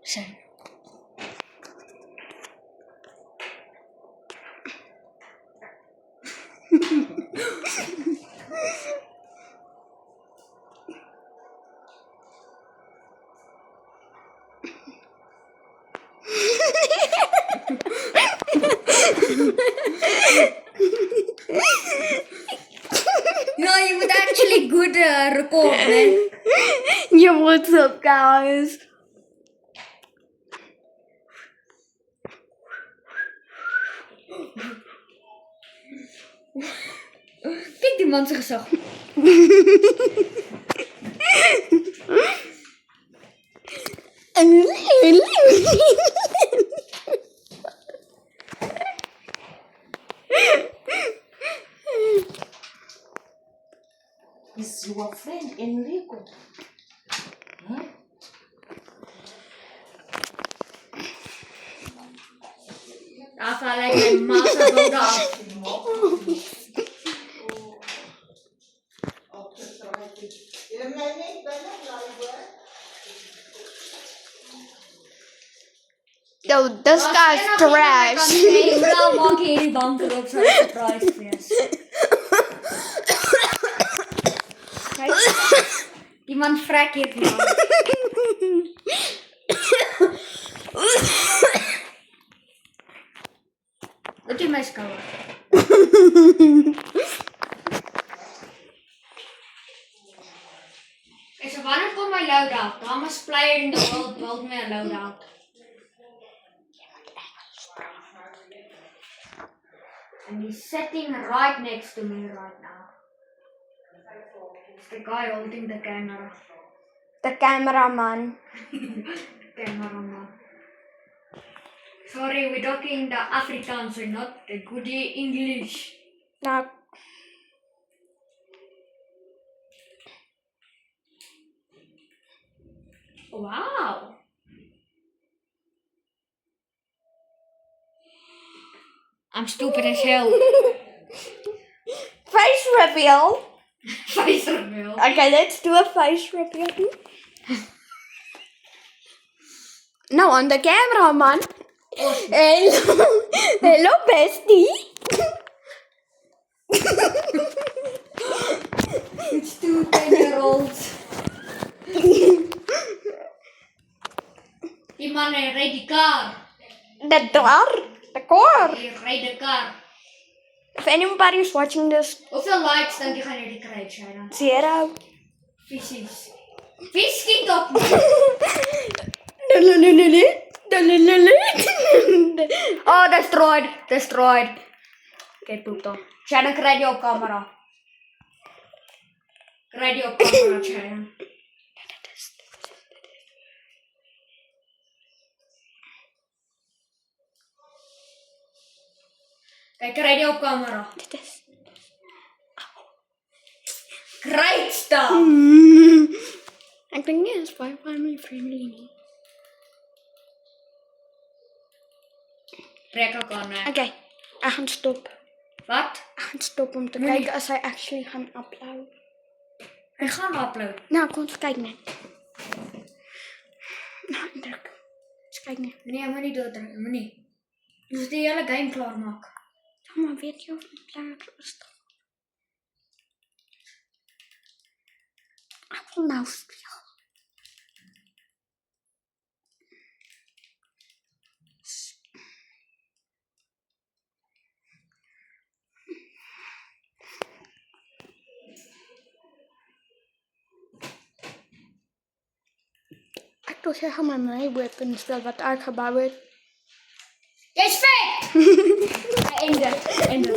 So. You would actually good record, man. Yeah, what's up, guys? Kijk die man zijn gezicht. Is your friend Enrico? Huh? Af like mijn massa boda af. Yo, this guy's trash. Ik wil maak hierdie banker op so surprise wees. Kijk. Die man vrek hier nou. Wat is my skouer? Okay, so wanneer kom my loadout? Thomas player in the world build me a loadout. And he's sitting right next to me right now. It's the guy holding the camera. The cameraman. Cameraman. Sorry, we're talking the Afrikaans and not the goody English. Now, Wow. I'm stupid as hell. face reveal. Face reveal. Okay, let's do a face reveal. No, I'm the cameraman. Hello, hello, bestie. It's 2 10-year-olds. Die man rijdt die car. The door, the car. Hij rijdt de car. If anybody's watching this, Hoeveel likes denk je gaan jullie krijgen, Sharon? 0. Visies. Vis schiet op me. Oh, destroyed. Destroyed. Oké, poep dan. Sharon, krijg je op camera. Krijg je op camera, Sharon. Kijk, krijg je op camera. Great stuff. I think yes, why family friendly. Trek ook aan, hè. Okay, I gaan stop. Wat? I gaan stop om te Nee. kijken als hij actually gaan uploaden. We gaan uploaden. Nou, kom eens kijken net. Nou, druk. Eens kijken net. Nee, moet niet doordrukken, moet niet. Je moet die hele game klaarmaken. Ja, maar weet je of het klaar is toch? Ik wil nou spelen. Ik wil zeggen maar mijn weapons wel wat uitgebouwd. Jij is vet! Einde.